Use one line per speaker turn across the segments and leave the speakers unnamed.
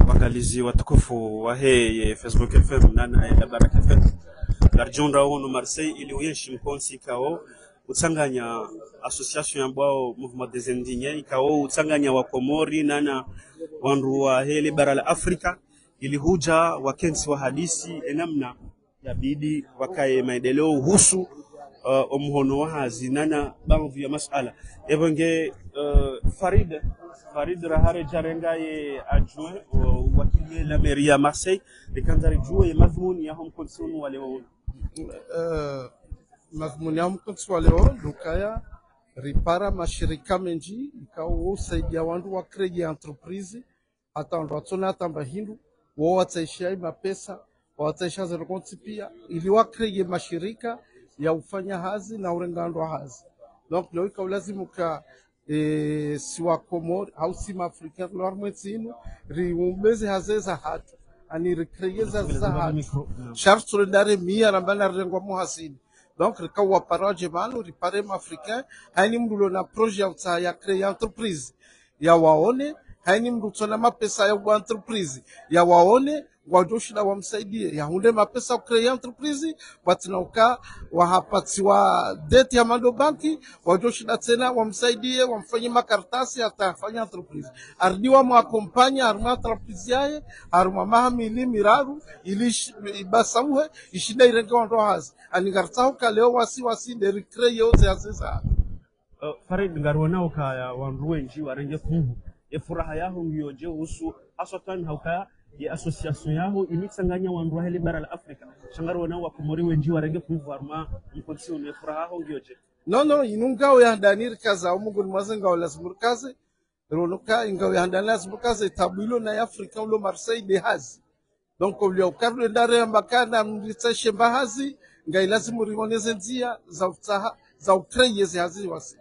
Wakalizi watukufu wa hii Facebook FM nana ya Baraka FM garjonda wono Marseille ili uyeshi mkonsi kao utsanganya association ambao Mouvement des Indignes kao utsanganya wa Komori nana wandu wa hili bara la Afrika ili huja wakensi wa hadisi enamna yabidi wakaye maendeleo husu omhono wa hazi nana baadhi ya masala evenge Farid Rahare Jarengaye adjoint wakili la mairie ya Marseille likanzari juu ya madhumuni ya hom konsul wale wao
madhumuni ya hom konsul wale wao lukaya ripara mashirika menji ikao usaidia wandu wa kredi entreprise hata wandu watona hata mbahindu wao wataishia mapesa wataisha zero konti pia ili wa kredi mashirika ya ufanya hazi na urengando hazi donc leo ikao lazima ka siwa Komori au sima Afrika lormetsinu riumbeze hazeza hatu ani recreeza za hatu charte solidaire mia rambana rengo muhasini donc rikawa paraje manu ripare africain haini mdulo na projet ya créer entreprise ya waone haini mdulo na mapesa ya entreprise ya waone wajoshida wamsaidie ya hunde mapesa créer entreprise batinauka wahapatiwa deti ya mando banki wajoshida tena wamsaidie wamfanye makaratasi atafanya entreprise ardiwa mwakompanya arma entreprise yae arma mahamili miraru ili basamuhe ishida irenge wando hazi anigartao kaleo wasi de recreer yote azeza
Farid ngarwana ukaya wanruenji warenge kuhu furaha yaho ngiyoje husu aswatan haukaya ya association yaho imitsanganya wandu wa hili bara la Afrika shangaro na wa Komori wenji warenge kuvarma mkonsi une furaha ho ngiyoje
no inungao ya danir kaza umugun mazenga wala smurkaze ronoka ingao ya danir smurkaze tabuilo na Afrika ulo Marseille de hazi donc olio ukarlo ndare mbakana mlitsashe bahazi ngai lazimu rimoneze nzia za utaha za ukreyezi hazi wasi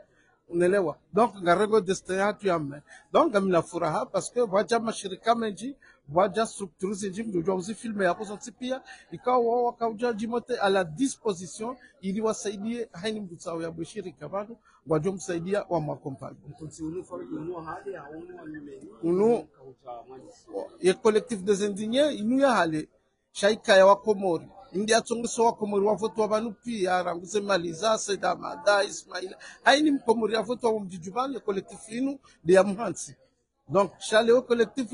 unaelewa donc ngarego destinatu yamme donc amina furaha parce que waja mashirika menji waja structures nji mdojo uzi filme yako zote pia ikawa wakauja jimote à la disposition ili wasaidie haini mtutao ya bashirika bado wajo msaidia wa makompani uno ya collectif des indignes inu ya hale shaika ya Wakomori ndi atsongiso wa Komori wafoto wabanu pia ranguse maliza sedama da Ismaila haini mkomori wafoto wa mjijubani ya collectif inu de ya muhansi donc shale o collectif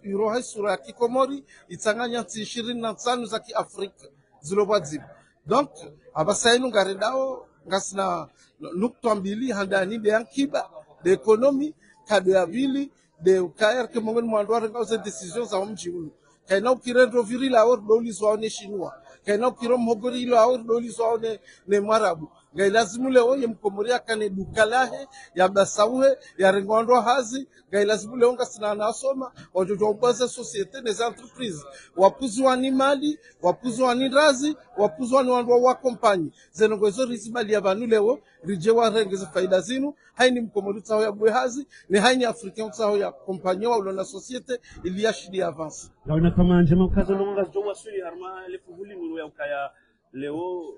iroha sura ya Kikomori itanganya 25 za Kiafrika zilobadzibu donc abasainu ngaredao ngasina nukto mbili handani de yankiba de economy kado ya vili de ukayar ke mongen mwandwa renga decisions za mji unu kaina ukirendo virila awor doli zwaone shinwa kaina ukiro mhogori ilo awor doli zwaone ne marabu ngai lazimu leo ye Mkomoria kane dukalahe ya basauhe ya rengondo hazi ngai lazimu leo ngasina nasoma wajojo ubaza societe des entreprises wapuzwa ni mali wapuzwa ni razi wapuzwa ni wandu wa compagnie zenongozo risibali ya banu leo rijewa rengeze faida zinu haini Mkomori tsao ya bwe hazi ni haini africain tsao ya compagnie wa ulona societe ili ya shidi avance
na unatama njema kazo longa jowa suri harma lefuhuli nuru ya ukaya leo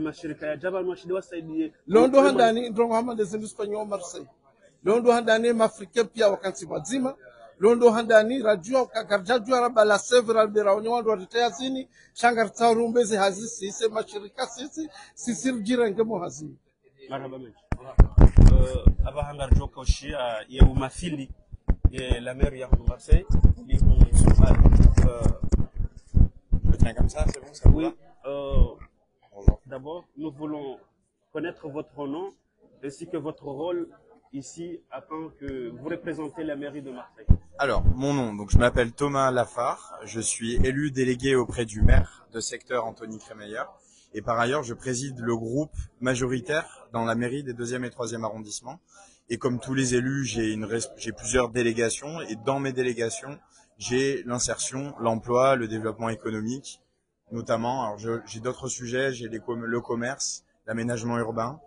mashirika ya jaba mwashidi wasaidie
londo handani ndongo hama des Espagnols Marseille londo handani mafrika pia wakati wazima londo handani rajua kakarjajua raba la several beraonyo wando waritaya zini shangarta rumbeze hazisi ise mashirika sisi rijirenge mo hazini
marhaba menshi aba hangar joka ushia ya umafili ya la mairie ya Marseille
comme ça, c'est bon, ça vous va?
D'abord, nous voulons connaître votre nom ainsi que votre rôle ici afin que vous représentez la mairie de Marseille.
Alors, mon nom, donc je m'appelle Thomas Lafare, je suis élu délégué auprès du maire de secteur Anthony Crémeyer et par ailleurs je préside le groupe majoritaire dans la mairie des 2e et 3e arrondissements et comme tous les élus, j'ai plusieurs délégations et dans mes délégations, j'ai l'insertion, l'emploi, le développement économique, notamment. Alors j'ai d'autres sujets, j'ai le commerce, l'aménagement urbain,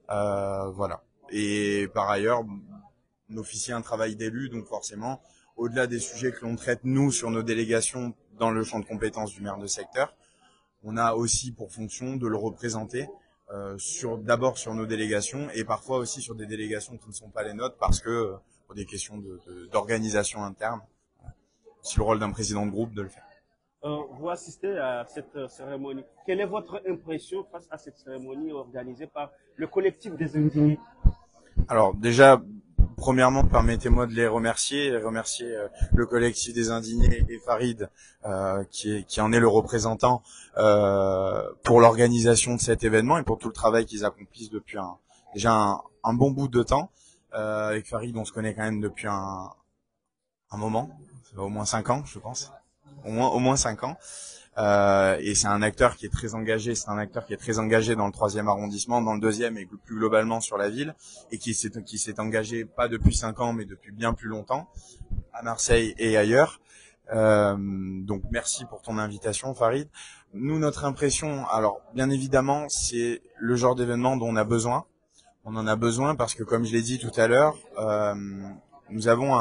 voilà. Et par ailleurs, on officie un travail d'élu, donc forcément, au-delà des sujets que l'on traite nous sur nos délégations dans le champ de compétences du maire de secteur, on a aussi pour fonction de le représenter d'abord sur nos délégations et parfois aussi sur des délégations qui ne sont pas les nôtres parce que pour des questions d'organisation interne. C'est le rôle d'un président de groupe de le faire.
Vous assistez à cette cérémonie. Quelle est votre impression face à cette cérémonie organisée par le collectif des indignés?
Alors déjà, premièrement, permettez-moi de les remercier le collectif des indignés et Farid, qui en est le représentant pour l'organisation de cet événement et pour tout le travail qu'ils accomplissent depuis déjà un bon bout de temps. Avec Farid, on se connaît quand même depuis un moment, ça va au moins 5 ans, je pense. Au moins 5 ans. Et c'est un acteur qui est très engagé. C'est un acteur qui est très engagé dans le 3e arrondissement, dans le 2e et plus globalement sur la ville, et qui s'est engagé pas depuis 5 ans, mais depuis bien plus longtemps à Marseille et ailleurs. Donc merci pour ton invitation, Farid. Nous, notre impression, alors bien évidemment, c'est le genre d'événement dont on a besoin. On en a besoin parce que, comme je l'ai dit tout à l'heure, nous avons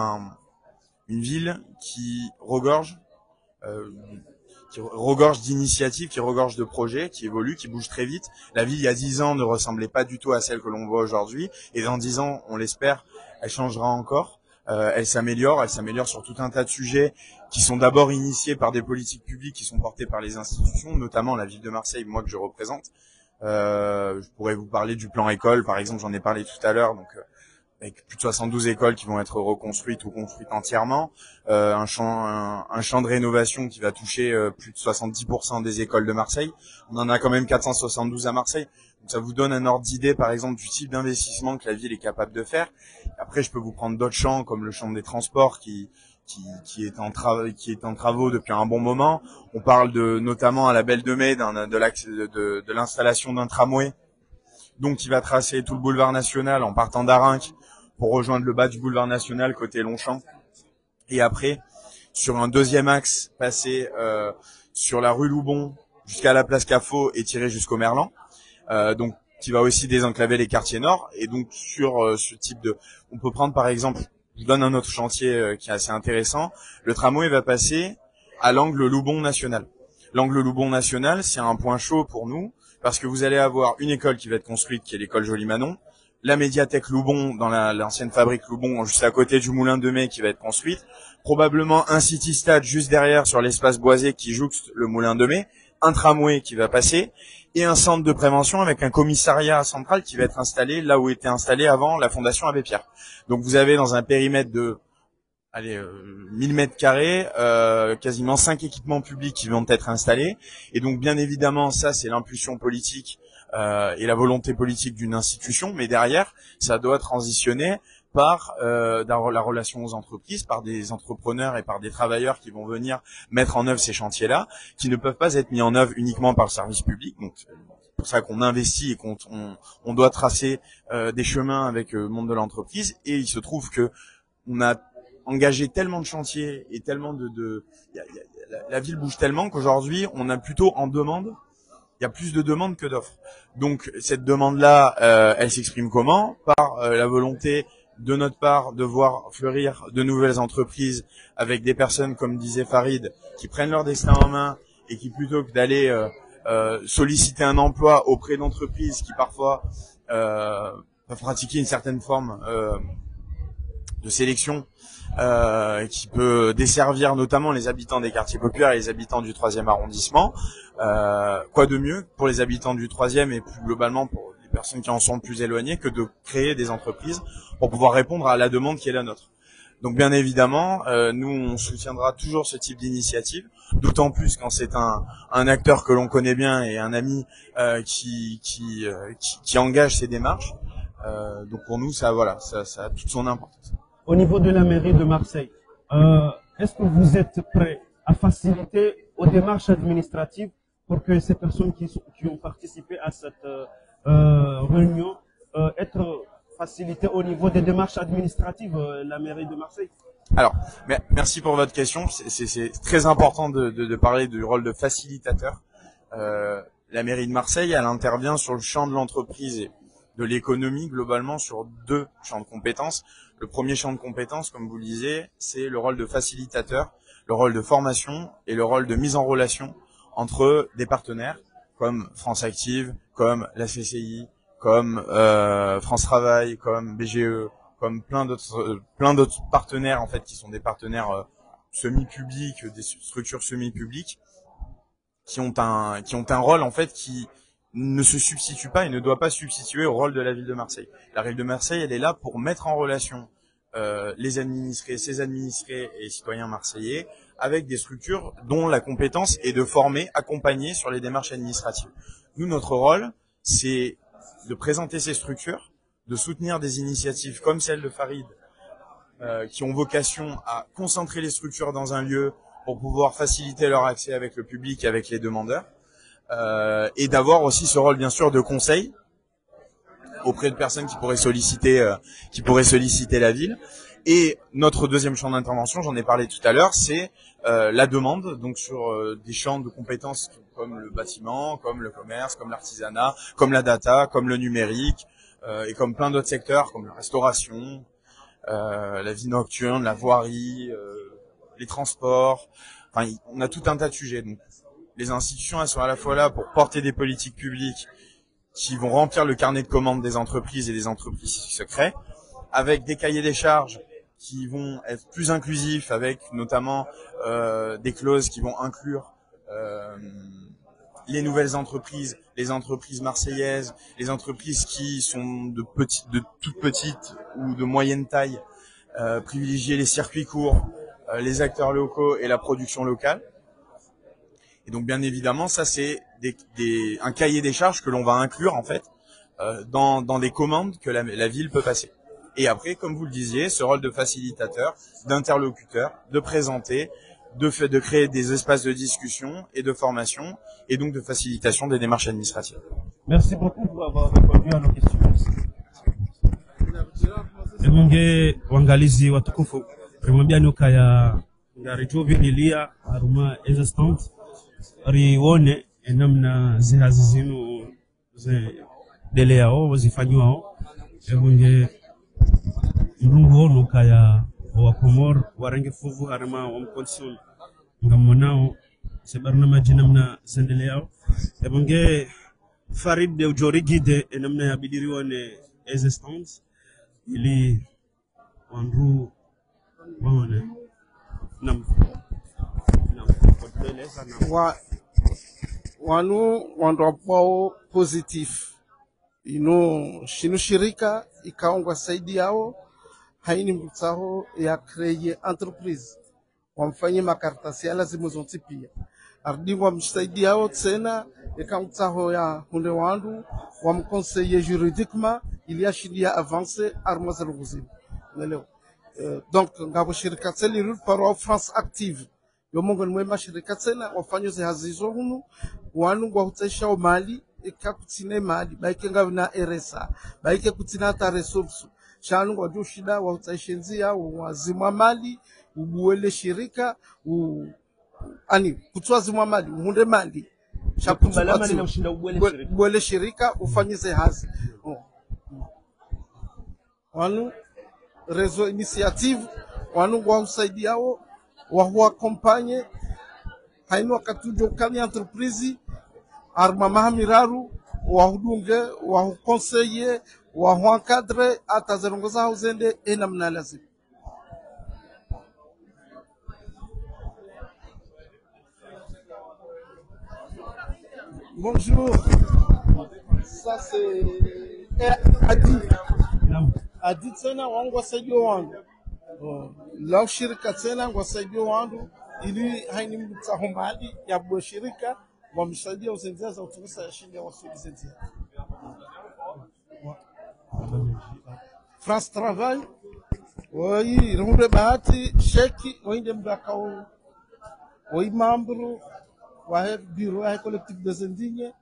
une ville qui regorge d'initiatives, qui regorge de projets, qui évoluent, qui bougent très vite. La ville, il y a 10 ans, ne ressemblait pas du tout à celle que l'on voit aujourd'hui. Et dans 10 ans, on l'espère, elle changera encore. Elle s'améliore sur tout un tas de sujets qui sont d'abord initiés par des politiques publiques qui sont portées par les institutions, notamment la ville de Marseille, moi que je représente. Je pourrais vous parler du plan école, par exemple, j'en ai parlé tout à l'heure, donc avec plus de 72 écoles qui vont être reconstruites ou construites entièrement, un champ de rénovation qui va toucher plus de 70% des écoles de Marseille. On en a quand même 472 à Marseille. Donc ça vous donne un ordre d'idée, par exemple, du type d'investissement que la ville est capable de faire. Après, je peux vous prendre d'autres champs, comme le champ des transports qui est en travaux depuis un bon moment. On parle notamment à la Belle de Mai de l'installation d'un tramway, donc qui va tracer tout le boulevard National en partant d'Arinque pour rejoindre le bas du boulevard National côté Longchamp. Et après, sur un deuxième axe, passer sur la rue Loubon jusqu'à la place Cafot et tirer jusqu'au Merlan. Donc qui va aussi désenclaver les quartiers nord. Et donc sur ce type on peut prendre par exemple, je vous donne un autre chantier qui est assez intéressant. Le tramway va passer à l'angle Loubon National. L'angle Loubon National, c'est un point chaud pour nous parce que vous allez avoir une école qui va être construite, qui est l'école Joly-Manon, la médiathèque Loubon dans l'ancienne fabrique Loubon, juste à côté du Moulin de Mai qui va être construite, probablement un city-stade juste derrière sur l'espace boisé qui jouxte le Moulin de Mai, un tramway qui va passer et un centre de prévention avec un commissariat central qui va être installé là où était installée avant la Fondation Abbé Pierre. Donc vous avez dans un périmètre de 1000 mètres carrés, quasiment 5 équipements publics qui vont être installés. Et donc bien évidemment, ça c'est l'impulsion politique et la volonté politique d'une institution, mais derrière, ça doit transitionner par la relation aux entreprises, par des entrepreneurs et par des travailleurs qui vont venir mettre en œuvre ces chantiers-là, qui ne peuvent pas être mis en œuvre uniquement par le service public. Donc c'est pour ça qu'on investit et qu'on doit tracer des chemins avec le monde de l'entreprise. Et il se trouve que on a engagé tellement de chantiers et tellement la ville bouge tellement qu'aujourd'hui on a plutôt en demande. Il y a plus de demandes que d'offres. Donc cette demande-là, elle s'exprime comment? Par la volonté de notre part de voir fleurir de nouvelles entreprises avec des personnes, comme disait Farid, qui prennent leur destin en main et qui, plutôt que d'aller solliciter un emploi auprès d'entreprises qui parfois peuvent pratiquer une certaine forme de sélection qui peut desservir notamment les habitants des quartiers populaires et les habitants du 3e arrondissement. Quoi de mieux pour les habitants du 3e et plus globalement pour les personnes qui en sont plus éloignées que de créer des entreprises pour pouvoir répondre à la demande qui est la nôtre. Donc bien évidemment, nous on soutiendra toujours ce type d'initiative, d'autant plus quand c'est un acteur que l'on connaît bien et un ami qui engage ces démarches. Donc pour nous, ça a toute son importance.
Au niveau de la mairie de Marseille, est-ce que vous êtes prêt à faciliter aux démarches administratives pour que ces personnes qui ont participé à cette réunion être facilitées au niveau des démarches administratives, la mairie de Marseille?
Alors, merci pour votre question. C'est très important de parler du rôle de facilitateur. La mairie de Marseille, elle intervient sur le champ de l'entreprise et de l'économie globalement sur 2 champs de compétences. Le premier champ de compétences, comme vous le disiez, c'est le rôle de facilitateur, le rôle de formation et le rôle de mise en relation entre des partenaires comme France Active, comme la CCI, comme France Travail, comme BGE comme plein d'autres partenaires en fait qui sont des partenaires semi-publics, des structures semi-publiques qui ont un rôle en fait qui ne se substitue pas et ne doit pas substituer au rôle de la ville de Marseille. La ville de Marseille, elle est là pour mettre en relation les administrés, ses administrés et citoyens marseillais avec des structures dont la compétence est de former, accompagner sur les démarches administratives. Nous, notre rôle, c'est de présenter ces structures, de soutenir des initiatives comme celle de Farid, qui ont vocation à concentrer les structures dans un lieu pour pouvoir faciliter leur accès avec le public et avec les demandeurs, et d'avoir aussi ce rôle bien sûr de conseil auprès de personnes qui pourraient solliciter la ville. Et notre deuxième champ d'intervention, j'en ai parlé tout à l'heure, c'est la demande, donc sur des champs de compétences comme le bâtiment, comme le commerce, comme l'artisanat, comme la data, comme le numérique, et comme plein d'autres secteurs comme la restauration, la vie nocturne, la voirie, les transports. Enfin, on a tout un tas de sujets. Donc, les institutions, elles sont à la fois là pour porter des politiques publiques qui vont remplir le carnet de commandes des entreprises et des entreprises qui se créent, avec des cahiers des charges qui vont être plus inclusifs, avec notamment des clauses qui vont inclure les nouvelles entreprises, les entreprises marseillaises, les entreprises qui sont de toutes petites ou de moyenne taille, privilégier les circuits courts, les acteurs locaux et la production locale. Et donc bien évidemment, ça c'est un cahier des charges que l'on va inclure en fait dans des commandes que la ville peut passer. Et après, comme vous le disiez, ce rôle de facilitateur, d'interlocuteur, de présenter, de créer des espaces de discussion et de formation, et donc de facilitation des démarches administratives.
Merci beaucoup pour avoir répondu à nos questions. Emunge wangalizi watukufu rimwambia nuka ya ngaritovililia aruma existent rione namna zihazi zinu ze dele yao zifanywa emunge mrungu nuka ya wakomor warange fuvu harima wamkonsul ngamonao sebarna majina mna zendele yao emunge Farid de ujori guide namna ya bidiri wane existence ili wanru wane nam
wanu wandoapao positif shinu shirika ikaongwa saidi yao haini mtsaho ya kreye entreprise wamfanye makaratasi ala zimozonti pia ardingwa msaidi yao tena ikaungtsaho ya hunde wandu wamkonseye juridiquement il y a shidia avancé armazel guzim naleo donc ngabo shirika tseli par France active yomongo mwema shirika tsena wafanye zihazizo hunu wanu ngwa hutesha mali ikakutsine mali baike ngavina RSA baike kutsina ta resource shanu ngwa dushida wa huteshenzia wazimwa mali ubuele shirika ani kutswazimwa mali hunde mali
shakubalama na ushinda
ubuele shirika ufanyize hazi wanu rezo initiative wanu ngwa usaidiao wa accompagner haino wakatujo kani entreprise arma mahamiraru wa hudunge wa conseiller wa encadrer atazerongoza hauzende enamna lazima. Bonjour, ça c'est Adi. Adi tena wangu wasaidio wangu lao shirika tena wasaidio wangu ili haini mtsaho mali ya bwa shirika wamsaidia usenzia za utukusa ya shinde wasulizenzia France Travail wai runde bahati sheki wainde mbakao wai membro wa bureau ya collectif des indignes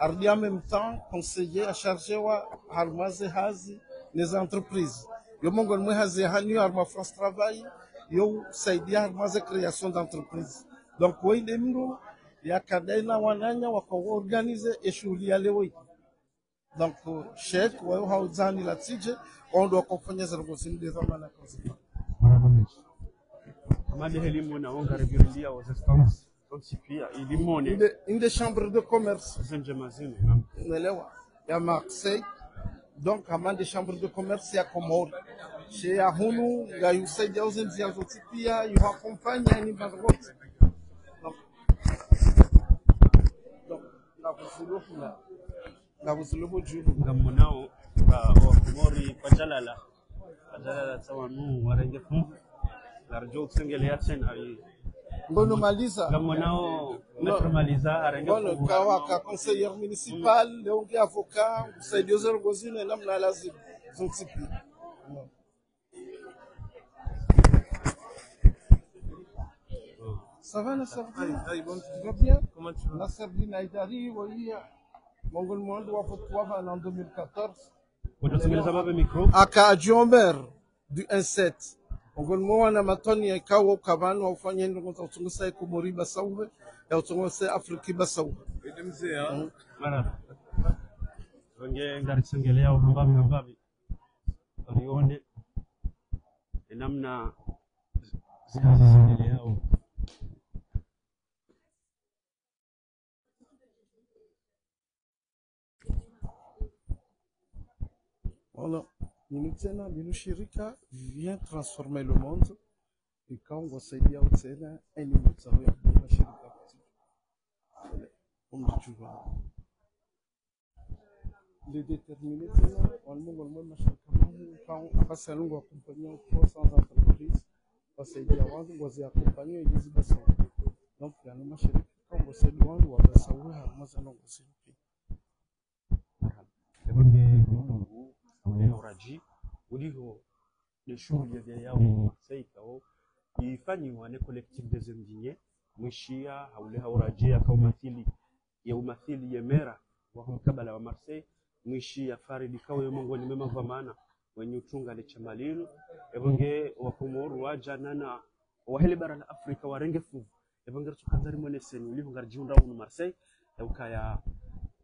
ardi en même temps conseiller à charger wa harmaze hazi les entreprises yo mongo mwe hazi hanyu arma France Travail yo saidia harmaze création d'entreprise donc wainde mru ya kadaina wananya wakaorganize eshughuli ya leo. Donc chef wao hauzani la tije ondo wakofanya zarogosini de zamana kazi
amade elimu na onga revilia aux instances consipia ilimone
in des chambres de commerce
zenjemazini
nelewa ya Marseille donc amande chambres de commerce ya Comore chez Ahunu nga yusaidia uzenzi ya zote pia yuhakompanya ni bangote donc na vusuluhu julu
ngamonao wa kumori pajalala tawanu warenge fu larjo tsengelea tena
ngono maliza
ngamonao naturaliza arenge
ngono kawa conseiller municipal donc avocat usaidia zergozine namna lazima zote pia. Ça va, Nasserdine? Tu vas bien?
Comment tu vas?
Nasserdine Aïdari, oui. Mongol Monde, en 2014. Aka Adjomber, du 1-7. Mongol Monde, Matoni, et Kawo, Kavan, ou Fanyen, nous avons tous Komori Bassaoube, et nous avons Afrique Bassaoube.
Et de m'sé, hein?
Voilà. Ngari tsengelea uhambabi. Alione. Namna zinazongelea
Voilà, Minutena, Minushirika vient transformer le monde. Et quand on va se dire, c'est là, un minute, ça va être Minashirika. On dit toujours. Les déterminés, on le quand on passe à l'ongle accompagné 300 entreprises, on va se dire, on va accompagner les Zibassans. Donc, il y a le marché, quand on va se dire, on va savoir, on va se dire,
uraji uliho ni shughuli ya yao saikao ifanywa na collective des indignes mwishia haule hauraji akaumathili ya umathili ya mera wa mkabala wa Marseille mwishia faridi kawe mongo ni mema vamana wenye utunga le chamalilo ebonge wakomoru waja nana wahele bara la Afrika warengefu ebonge tukanzari mone senu uliho ngarjiunda wa Marseille ukaya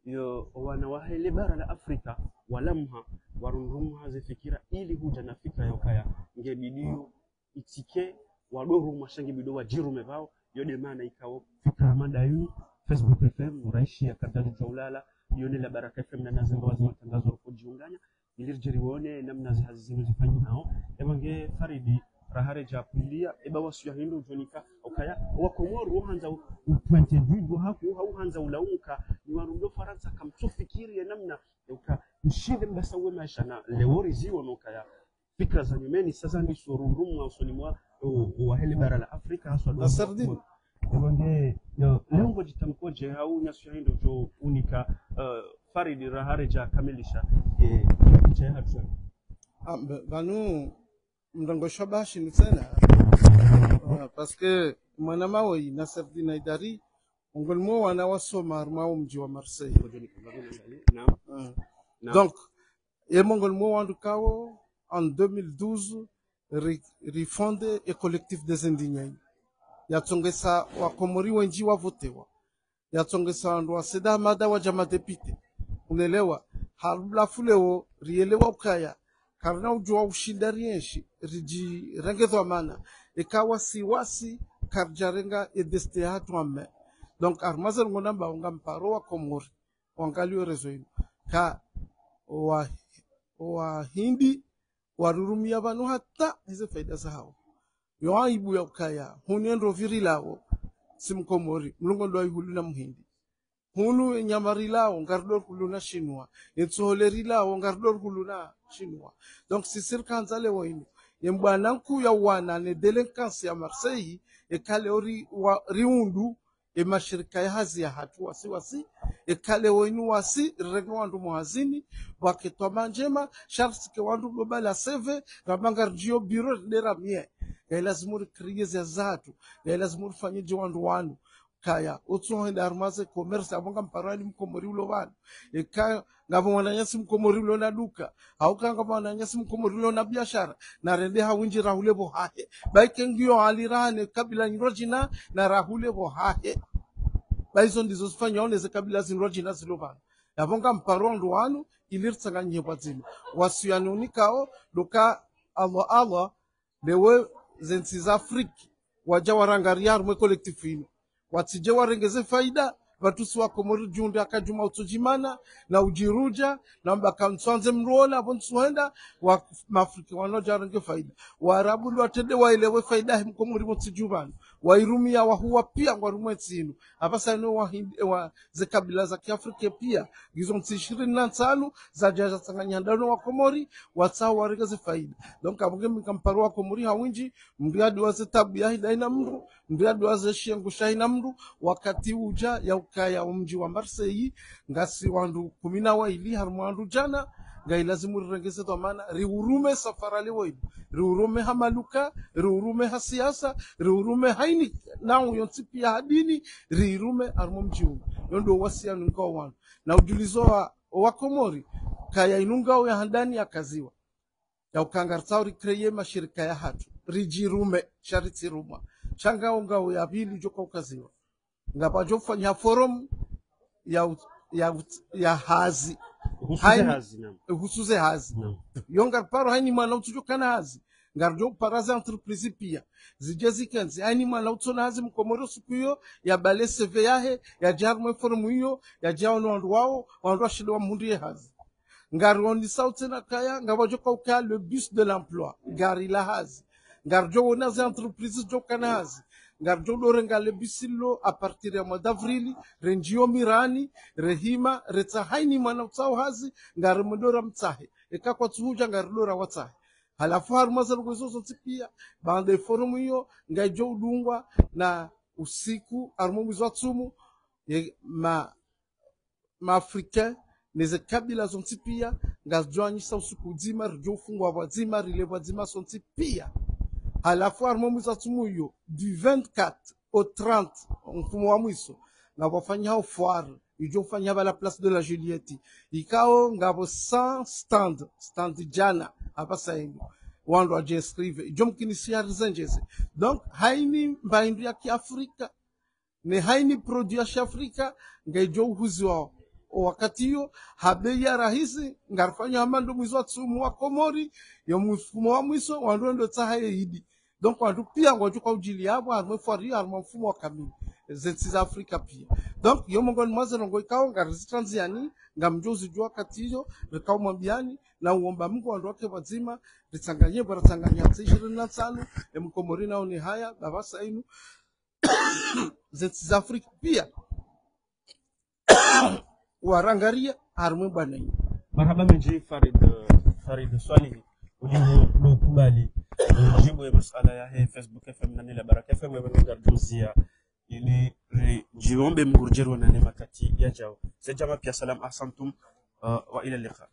yo wana wahele bara la Afrika walamha warundumu hazifikira ili huja na fikra yokaya ngebidio itike wadoru mashangi bido wajiru mevao yode maana ikao fikra mada yuni Facebook FM uraishi ya kadali taulala yone la Baraka FM na nazemba wazi matangazo kujiunganya ilirjiri wone namna zihazizinu zifanyi nao ebange Faridi rahare japulia eba wasu ya hindu jonika okaya wakomoru uhanza upuente dudu haku uhanza ulaumuka ni warundo Faransa kamtufikiri ya namna yoka mshinde mbasawe maisha na leori ziwa nokaya fikra za nyumeni sasa ni surundumu wa usolimwa wahele bara la Afrika haswa
Nasserdine
ebange lengo jitamkoje hau nyasu ya hindu jo unika Faridi rahare ja kamilisha kiche hatua
banu mrango shabashi nitsena parce que mwana mawe Nasserdine Aïdari ongolmo wana wasoma armao mji wa Marseille. Donc et mongolmo wandu kawo en 2012 refondé et collectif des indignés yatsongesa wakomori wenji wavotewa yatsongesa wandu wa seda mada wa jama depite unelewa harula fuleo rielewa ukaya karna ujua ushindarienshi riji rengezwa mana ikawa siwasi karjarenga edeste hatu amme donc armazer ngonamba ungamparo wa komori wangalio rezoino ka wa hindi warurumia banu hata hizo faida zao yo aibu ya ukaya hunendo virilao simkomori mlungo ndo ihuluna muhindi hunu nyamarilao ngardor kuluna shinwa etsoholerilao ngardor kuluna shinwa donc si sirkanzale woino yembwananku ya wana ne delinquance ya Marseille e kale ori wa riundu e mashirika ya hazi ya hatu wasi e kale woinu wasi rego wandu muhazini waketwa manjema sharsi ke wandu global seve ngabanga rjio biro dera mie ya lazimuri kriye ya zatu ya lazimuri fanyiji wandu kaya utsohenda armaze commerce abonga mparali mkomori ulo wanu eka ngabo wananyasi mkomori ulo na duka au kanga wananyasi mkomori ulo na biashara na rende hawinji rahule bo hahe baike ngio alirane kabila njina na rahule bo hahe baizo ndizo sifanya oneze kabila zinrojina zilovana abonga mparondo wanu ilirtsanganye kwazima wasiyanunikao doka Allah lewe zensi za Afrika waja warangaria rumwe collective ino watije warengeze faida watu wa Komori jundi akajuma utojimana na ujiruja na mbaka mswanze mrola abonsu henda wa Afrika wanoja range faida Waarabu watende waelewe faida him Komori mutijubana wairumia wa huwa pia ngwarumwe tsinu abasa no wa zekabila za Kiafrika pia gizo 25 za jaja tsanganya ndano wa Komori watsawa warigeze faida donc abuge mikamparo wa Komori hawinji mbiadi wa zetabu ya hidaina mru mbiadi wa zeshiengu shahina mru wakati uja ya ukaya umji wa Marseille ngasi wandu 10 ili harmwandu jana ngai lazimu rirengeze to maana riurume safara lewe riurume hamaluka riurume hasiasa riurume haini nao yonsi pia hadini riurume armomjiu yondo wasia nko wan na ujulizo wa Komori kaya inunga ya handani ya kaziwa ya ukangartauri kreye mashirika ya hatu rijirume shariti ruma changa ungao ya pili joka ukaziwa ngapajo fanya forum ya hazi husuze hazi yongar paro haini mwana utujo kana hazi ngarjo paraza entreprise pia zijezi kenzi haini mwana utona hazi mkomoro sukuyo ya bale CV yahe ya jarmo forum hiyo ya jao wandu wao wandu ashilo wa mundi hazi ngaroni sauti na kaya ngabajo kauka le bus de l'emploi gari la hazi ngarjo wona za entreprise jo kana hazi ngarjo dorenga le bisilo a partir ya mois d'avril renjio mirani rehima retsa haini mwana utsao hazi ngarimodora mtsahe ekakwa tsuja ngaridora watsahe halafu harumazalo kwezozo tipia bande forum hiyo ngaijo udungwa na usiku arumumizwa tsumu ma africain neze kabila zonti pia ngazjoanyisa usiku dzima rijo fungwa wadzima rilebwa dzima sonti pia halafu armomuza tumuyo du 24 au 30 mfumo wa mwiso ngabafanya hao foire ijo fanya bala place de la Juliette ikao ngabo 100 stand jana hapa saini wandu aje inscrive ijo mkinisia zenjeze donc haini mbaindu ya Kiafrika ne haini produit ya Afrika ngaijo uhuzi wao wakati hiyo habei ya rahisi ngarfanya amando mwizo wa tsumu wa Komori ya mfumo wa mwiso wandu ndo tsahaye hidi donc wandu pia ngojuka ujili yabo armo fari armo mfumo wa kamili zensi Afrika pia donc yo mongoni mazero ngo ikao ngarizitranziani ngamjozi jua kati hiyo rekao mwambiani na uomba Mungu wandu wake wazima ritsanganye bora tsanganya 25 ya Mkomori nao ni haya babasa inu zensi Afrika pia warangaria armo banani
marhaba menji Farid swali ulimu kubali jibu ya masala ya Facebook FM na nila Baraka FM wewe ngarduzia ili jiombe mgurjeru na nemakati ya jao sejama pia salam ahsantum wa ila liqa.